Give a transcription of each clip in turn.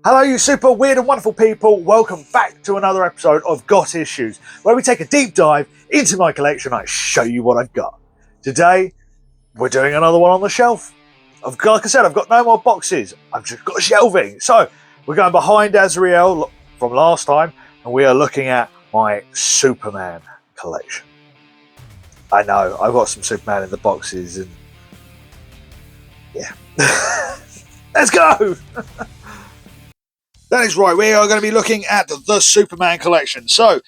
Hello, you super weird and wonderful people. Welcome back to another episode of Got Issues, where we take a deep dive into my collection. I show you what I've got. Today, we're doing another one on the shelf. Like I said, I've got no more boxes. I've just got shelving. So, we're going behind Azrael from last time, and we are looking at my Superman collection. I know, I've got some Superman in the boxes, and yeah. Let's go! That is right, we are going to be looking at the Superman collection. So,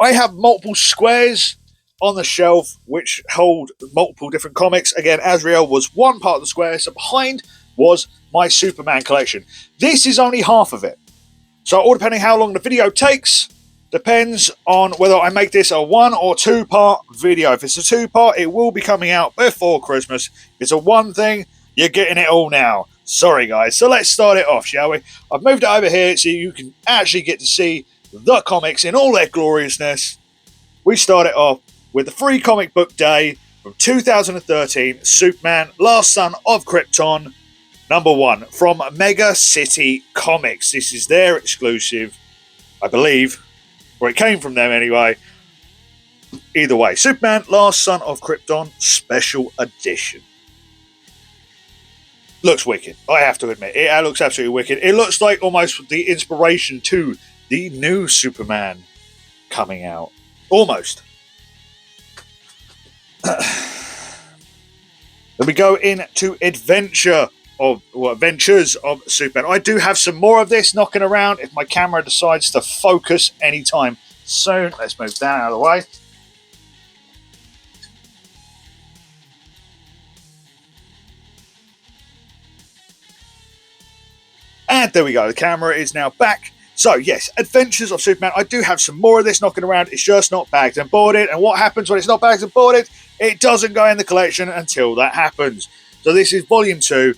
I have multiple squares on the shelf which hold multiple different comics. Again, Azrael was one part of the square, so behind was my Superman collection. This is only half of it. So, all depending how long the video takes, depends on whether I make this a 1 or 2 part video. If it's a 2 part, it will be coming out before Christmas. If it's a 1 thing, you're getting it all now. Sorry, guys. So let's start it off, shall we? I've moved it over here so you can actually get to see the comics in all their gloriousness. We start it off with the Free Comic Book Day from 2013, Superman, Last Son of Krypton, #1, from Mega City Comics. This is their exclusive, I believe, or it came from them anyway. Either way, Superman, Last Son of Krypton, Special Edition. Looks wicked, I have to admit. It looks absolutely wicked. It looks like almost the inspiration to the new Superman coming out. Almost. Then we go into Adventures of Superman. I do have some more of this knocking around if my camera decides to focus anytime soon. Let's move that out of the way. And there we go, the camera is now back. So yes, Adventures of Superman. I do have some more of this knocking around. It's just not bagged and boarded. And what happens when it's not bagged and boarded? It doesn't go in the collection until that happens. So this is Volume 2,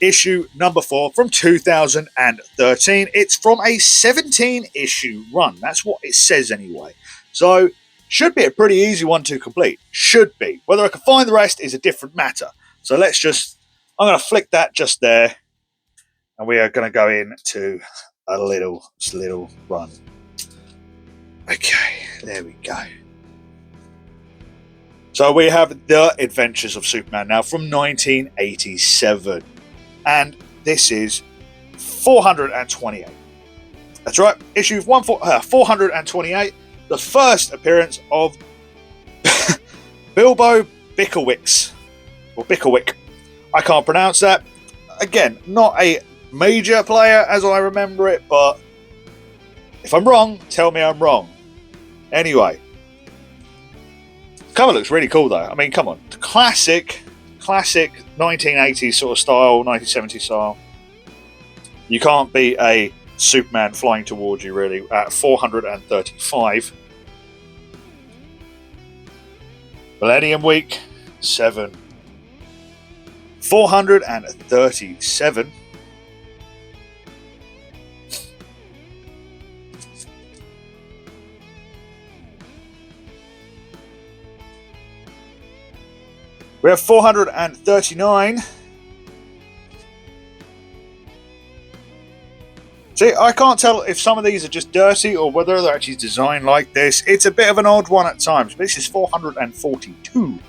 issue number 4 from 2013. It's from a 17-issue run. That's what it says anyway. So should be a pretty easy one to complete. Should be. Whether I can find the rest is a different matter. So I'm going to flick that just there. And we are going to go into a little run. Okay, there we go. So we have The Adventures of Superman now from 1987. And this is 428. That's right, issue 428. The first appearance of Bilbo Bickerwicks. Or Bickerwick. I can't pronounce that. Again, not a major player as I remember it, but if I'm wrong, tell me I'm wrong. Anyway, cover looks really cool though. I mean, come on, classic 1980s sort of style, 1970s style. You can't beat a Superman flying towards you really at 435. Millennium Week 7. 437. We have 439. See, I can't tell if some of these are just dirty or whether they're actually designed like this. It's a bit of an odd one at times, but this is 442.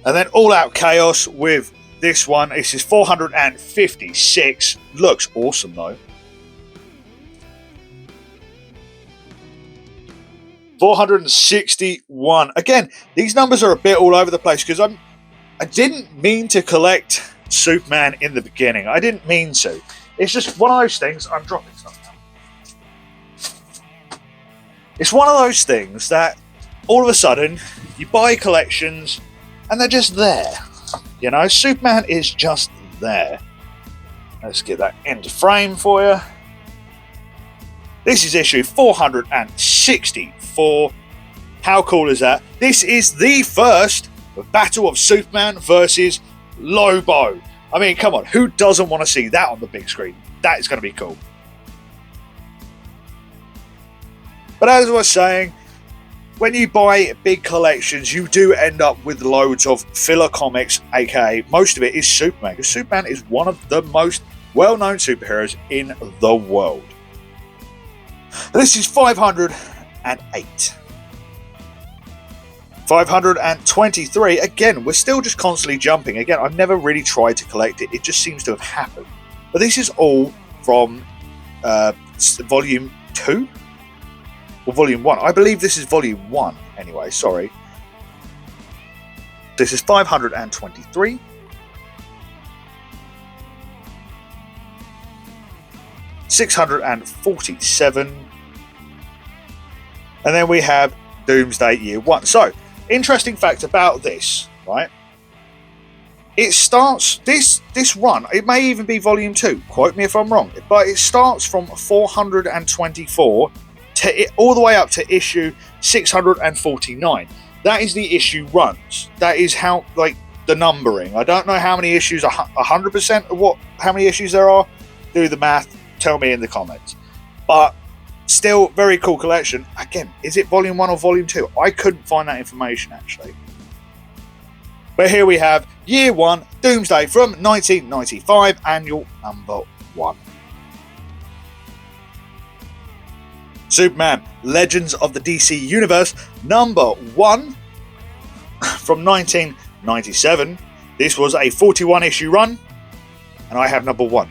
And then All Out Chaos with this one. This is 456. Looks awesome though. 461. Again, these numbers are a bit all over the place because I didn't mean to collect Superman in the beginning. I didn't mean to. It's just one of those things. I'm dropping stuff now. It's one of those things that all of a sudden you buy collections and they're just there. You know, Superman is just there. Let's get that into frame for you. This is issue 464. How cool is that? This is the first battle of Superman versus Lobo. I mean, come on, who doesn't want to see that on the big screen? That is going to be cool. But as I was saying, when you buy big collections, you do end up with loads of filler comics, aka most of it is Superman, because Superman is one of the most well-known superheroes in the world. This is 508. 523. Again, we're still just constantly jumping. Again, I've never really tried to collect it. It just seems to have happened. But this is all from Volume 2? Or Volume 1. I believe this is Volume 1. Anyway, sorry. This is 523. 647. And then we have Doomsday Year 1. So, interesting fact about this, right? It starts, this run, it may even be Volume 2, quote me if I'm wrong, but it starts from 424 to all the way up to issue 649. That is the issue runs. That is how, like, the numbering. I don't know how many issues, 100% of how many issues there are. Do the math, tell me in the comments. But still, very cool collection. Again, is it Volume 1 or Volume 2? I couldn't find that information, actually. But here we have Year 1, Doomsday from 1995, Annual Number 1. Superman, Legends of the DC Universe, Number 1 from 1997. This was a 41 issue run, and I have number 1.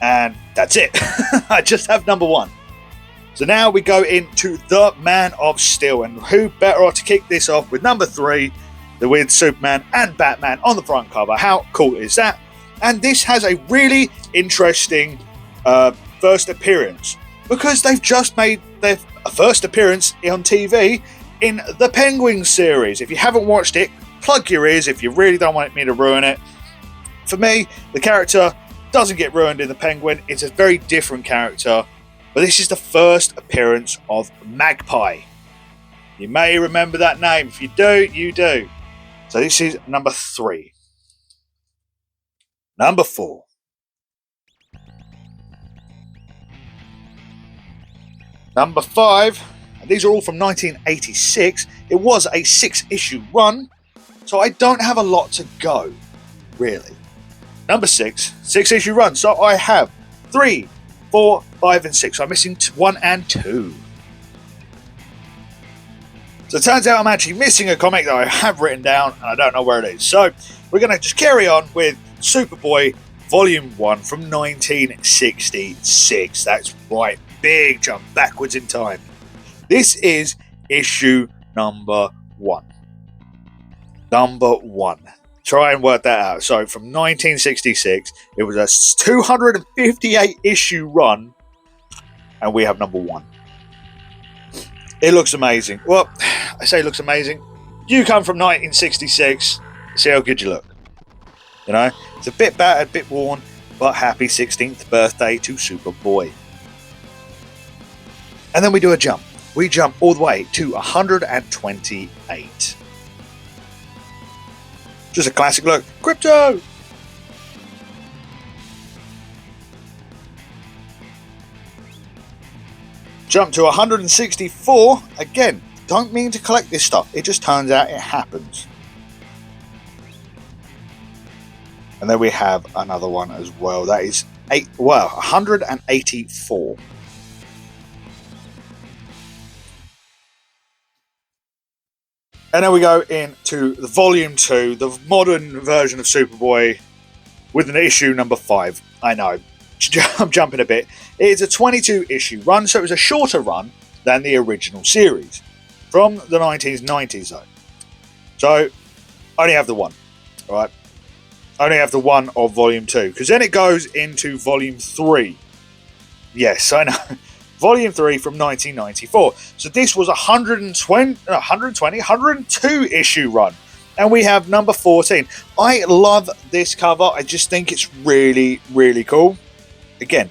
And that's it. I just have number 1. So now we go into the Man of Steel, and who better to kick this off with number 3 than with Superman and Batman on the front cover. How cool is that? And this has a really interesting first appearance, because they've just made their first appearance on TV in the Penguin series. If you haven't watched it, plug your ears if you really don't want me to ruin it. For me, the character doesn't get ruined in the Penguin. It's a very different character. But this is the first appearance of Magpie. You may remember that name. If you do, you do. So this is number 3. Number 4. Number 5. And these are all from 1986. It was a 6-issue run, so I don't have a lot to go, really. Number 6. 6-issue run. So I have 3, 4, 5, and 6. So I'm missing 1 and 2. So it turns out I'm actually missing a comic that I have written down, and I don't know where it is. So we're going to just carry on with Superboy Volume 1 from 1966. That's right, big jump backwards in time. This is issue number 1. Number 1. Try and work that out. So from 1966, it was a 258 issue run, and we have number 1. It looks amazing. Well, I say it looks amazing. You come from 1966, see how good you look. You know, it's a bit battered, a bit worn, but happy 16th birthday to Superboy. And then we do a jump. We jump all the way to 128. Just a classic look. Crypto! Jump to 164. Again, don't mean to collect this stuff. It just turns out it happens. And then we have another one as well. That is 184. And then we go into the Volume 2, the modern version of Superboy, with an issue number 5. I know, I'm jumping a bit. It's a 22-issue run, so it was a shorter run than the original series from the 1990s, though. So, I only have the 1, all right? I only have the 1 of Volume 2, because then it goes into Volume 3. Yes, I know. Volume 3 from 1994. So this was 102 issue run. And we have number 14. I love this cover. I just think it's really, really cool. Again,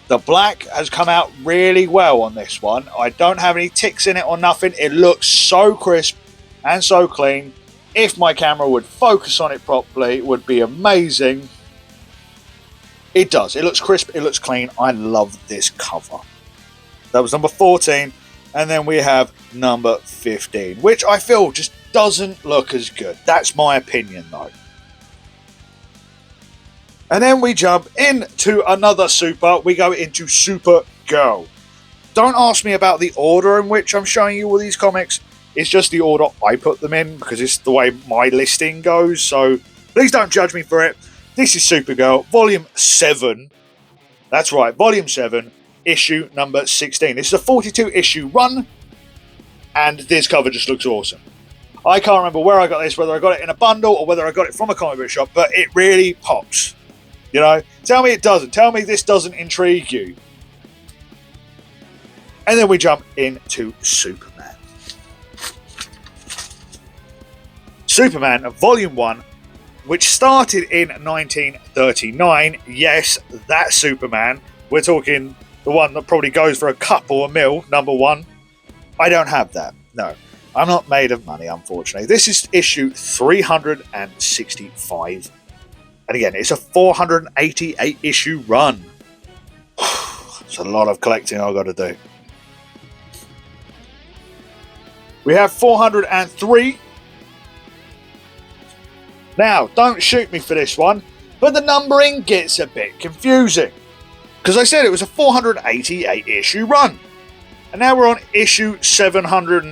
the black has come out really well on this one. I don't have any ticks in it or nothing. It looks so crisp and so clean. If my camera would focus on it properly, it would be amazing. It does. It looks crisp. It looks clean. I love this cover. That was number 14. And then we have number 15, which I feel just doesn't look as good. That's my opinion, though. And then we jump into another super. We go into Supergirl. Don't ask me about the order in which I'm showing you all these comics. It's just the order I put them in because it's the way my listing goes. So please don't judge me for it. This is Supergirl, Volume 7. That's right, Volume 7, issue number 16. This is a 42 issue run, and this cover just looks awesome. I can't remember where I got this, whether I got it in a bundle or whether I got it from a comic book shop, but it really pops. You know, tell me it doesn't. Tell me this doesn't intrigue you. And then we jump into Superman. Superman, Volume 1, which started in 1939. Yes, that Superman. We're talking the one that probably goes for a couple of mil, number 1. I don't have that. No, I'm not made of money, unfortunately. This is issue 365. And again, it's a 488 issue run. It's a lot of collecting I've got to do. We have 403. Now, don't shoot me for this one, but the numbering gets a bit confusing. Because I said it was a 488 issue run. And now we're on issue 700,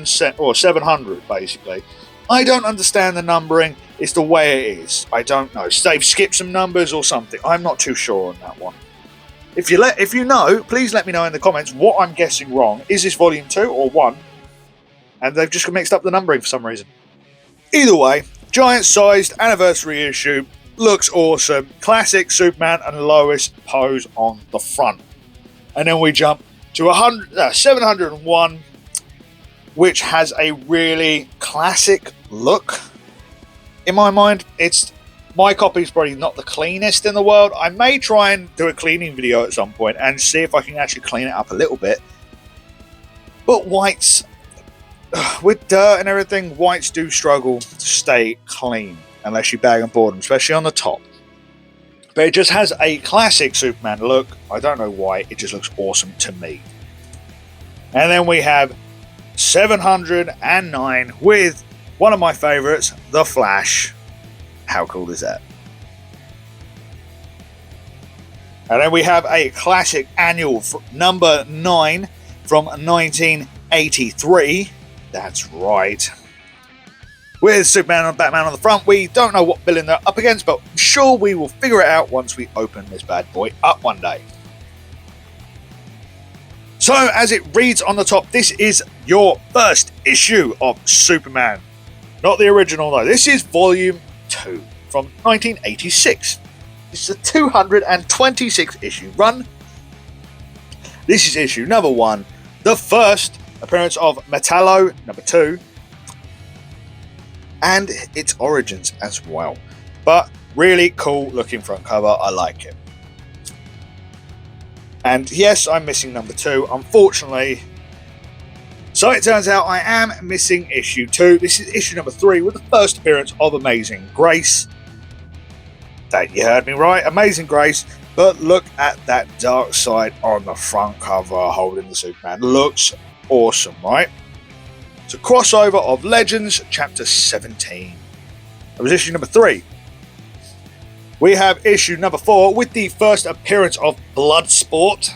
basically. I don't understand the numbering. It's the way it is. I don't know. They've skipped some numbers or something. I'm not too sure on that one. If you know, please let me know in the comments what I'm guessing wrong. Is this volume 2 or 1? And they've just mixed up the numbering for some reason. Either way, giant-sized anniversary issue. Looks awesome. Classic Superman and Lois pose on the front. And then we jump to 701, which has a really classic look. In my mind, my copy is probably not the cleanest in the world. I may try and do a cleaning video at some point and see if I can actually clean it up a little bit. But whites, with dirt and everything, whites do struggle to stay clean unless you bag and board them, especially on the top. But it just has a classic Superman look. I don't know why, it just looks awesome to me. And then we have 709 with one of my favorites, The Flash. How cool is that? And then we have a classic annual number 9 from 1983. That's right. With Superman and Batman on the front, we don't know what villain they're up against, but I'm sure we will figure it out once we open this bad boy up one day. So, as it reads on the top, this is your first issue of Superman. Not the original, though. This is Volume 2 from 1986. This is a 226 issue run. This is issue number 1. The first appearance of Metallo, number 2. And its origins as well. But really cool looking front cover. I like it. And yes, I'm missing number 2, unfortunately. So it turns out I am missing issue 2. This is issue number 3 with the first appearance of Amazing Grace. That you heard me right, Amazing Grace. But look at that dark side on the front cover holding the Superman. Looks awesome, right? It's a crossover of Legends, Chapter 17. That was issue number 3. We have issue number 4 with the first appearance of Bloodsport.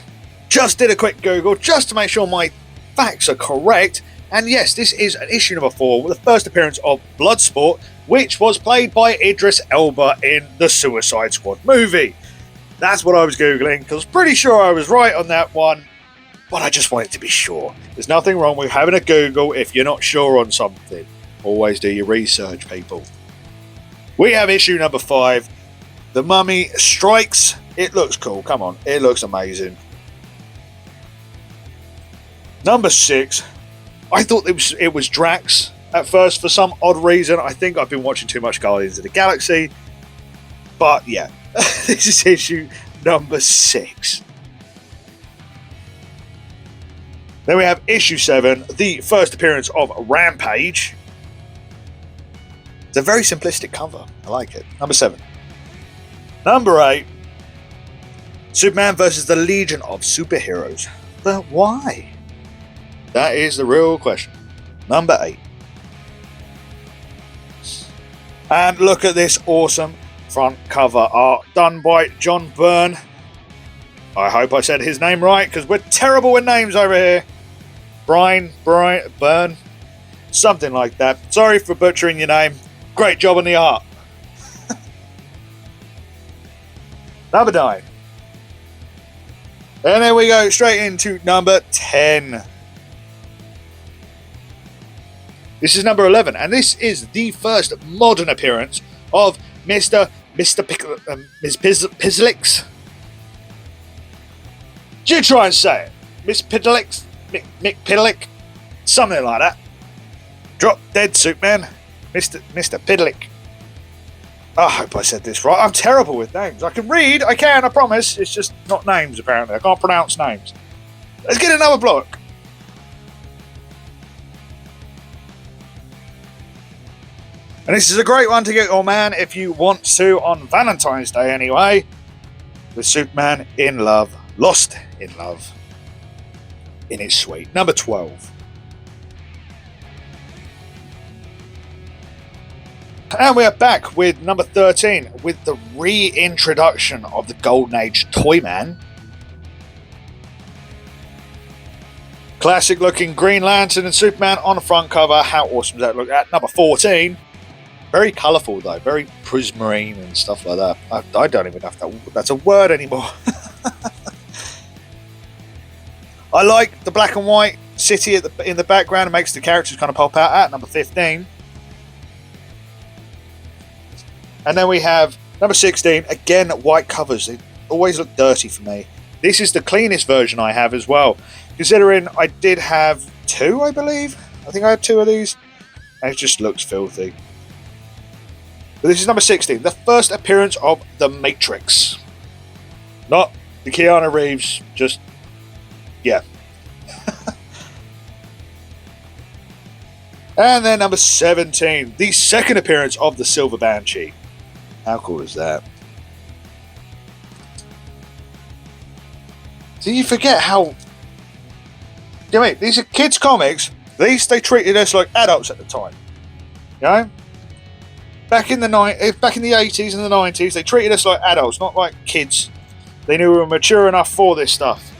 Just did a quick Google just to make sure my facts are correct. And yes, this is an issue number 4 with the first appearance of Bloodsport, which was played by Idris Elba in the Suicide Squad movie. That's what I was Googling, because I was pretty sure I was right on that one. But I just wanted to be sure. There's nothing wrong with having a Google if you're not sure on something. Always do your research, people. We have issue number 5. The Mummy Strikes. It looks cool. Come on. It looks amazing. Number 6. I thought it was Drax at first for some odd reason. I think I've been watching too much Guardians of the Galaxy. But yeah. This is issue number 6. Then we have issue 7, the first appearance of Rampage. It's a very simplistic cover. I like it. Number 7. Number 8, Superman versus the Legion of Superheroes. But why? That is the real question. Number 8. And look at this awesome front cover art done by John Byrne. I hope I said his name right, because we're terrible with names over here. Brian Byrne, something like that. Sorry for butchering your name. Great job on the art. Number 9. And then we go straight into number 10. This is number 11, and this is the first modern appearance of Ms. Pizzlix. Do you try and say it? Miss Piddlix? Mick Piddlick? Something like that. Drop dead, Superman. Mr. Piddlick. I hope I said this right. I'm terrible with names. I can read, I promise. It's just not names, apparently. I can't pronounce names. Let's get another block. And this is a great one to get your man if you want to on Valentine's Day anyway. With Superman in love. Lost in love. In its suite. Number 12. And we are back with number 13 with the reintroduction of the Golden Age Toyman. Classic looking Green Lantern and Superman on the front cover. How awesome does that look? At number 14. Very colourful though, very prismarine and stuff like that. I don't even know if that's a word anymore. I like the black and white city in the background. It makes the characters kind of pop out at number 15. And then we have number 16. Again, white covers. They always look dirty for me. This is the cleanest version I have as well. Considering I did have 2, I believe. I think I had 2 of these. And it just looks filthy. But this is number 16. The first appearance of The Matrix. Not the Keanu Reeves. Just, yeah. And then number 17. The second appearance of the Silver Banshee. How cool is that? So you forget how... You know, these are kids' comics. At least they treated us like adults at the time. You know? Back in the 80s and the 90s, they treated us like adults, not like kids. They knew we were mature enough for this stuff.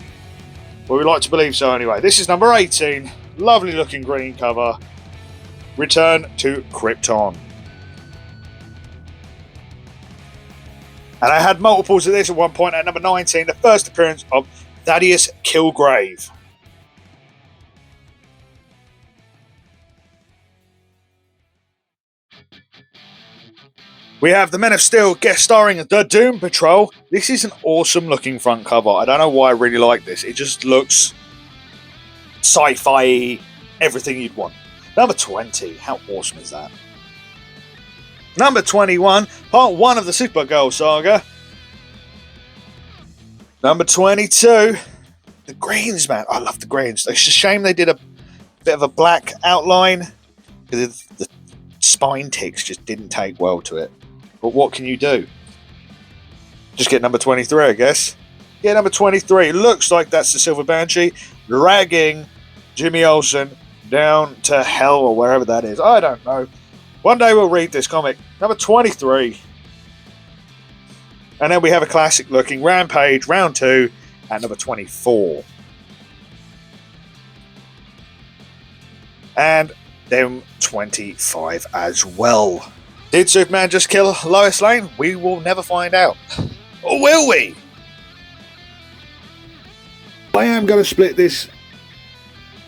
Well, we like to believe so anyway. This is number 18. Lovely looking green cover. Return to Krypton. And I had multiples of this at one point at number 19, the first appearance of Thaddeus Kilgrave. We have the Men of Steel guest starring the Doom Patrol. This is an awesome looking front cover. I don't know why I really like this. It just looks sci-fi, everything you'd want. Number 20. How awesome is that? Number 21. Part 1 of the Supergirl saga. Number 22. The Greens, man. I love the Greens. It's a shame they did a bit of a black outline. Because the spine ticks just didn't take well to it. But what can you do? Just get number 23, I guess. Yeah, number 23. Looks like that's the Silver Banshee dragging Jimmy Olsen down to hell or wherever that is. I don't know. One day we'll read this comic. Number 23. And then we have a classic looking Rampage round 2 at number 24. And then 25 as well. Did Superman just kill Lois Lane? We will never find out. Or will we? I am going to split this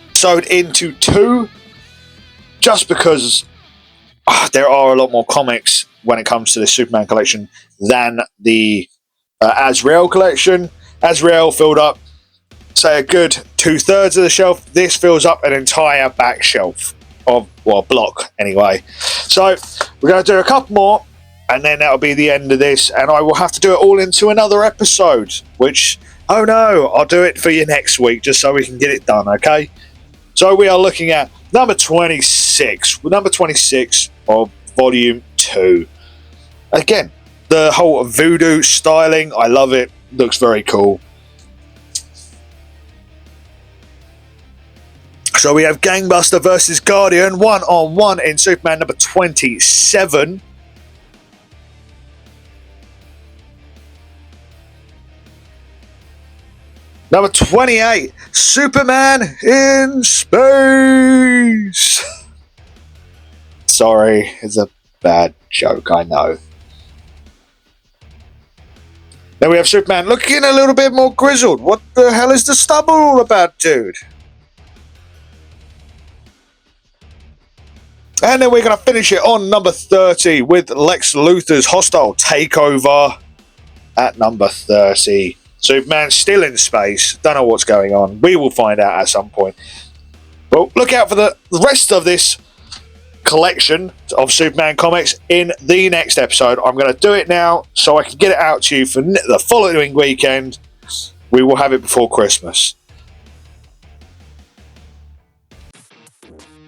episode into 2. Just because there are a lot more comics when it comes to the Superman collection than the Azrael collection. Azrael filled up, say, a good 2/3 of the shelf. This fills up an entire back shelf. Block anyway. So we're going to do a couple more and then that'll be the end of this, and I will have to do it all into another episode, which, oh no, I'll do it for you next week just so we can get it done, okay? So we are looking at number 26 of volume 2. Again, the whole voodoo styling, I love it, looks very cool. So we have Gangbuster versus Guardian 1-on-1 in Superman number 27. Number 28, Superman in Space. Sorry, it's a bad joke, I know. Then we have Superman looking a little bit more grizzled. What the hell is the stubble all about, dude? And then we're going to finish it on number 30 with Lex Luthor's hostile takeover at number 30. Superman still in space. Don't know what's going on. We will find out at some point. Well, look out for the rest of this collection of Superman comics in the next episode. I'm going to do it now so I can get it out to you for the following weekend. We will have it before Christmas.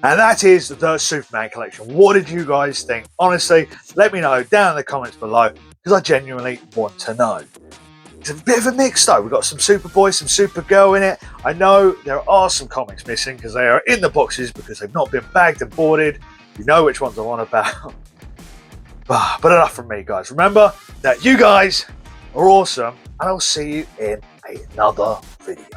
And that is the Superman collection. What did you guys think? Honestly, let me know down in the comments below because I genuinely want to know. It's a bit of a mix though. We've got some Superboy, some Supergirl in it. I know there are some comics missing because they are in the boxes because they've not been bagged and boarded. You know which ones I want about. But enough from me, guys. Remember that you guys are awesome, and I'll see you in another video.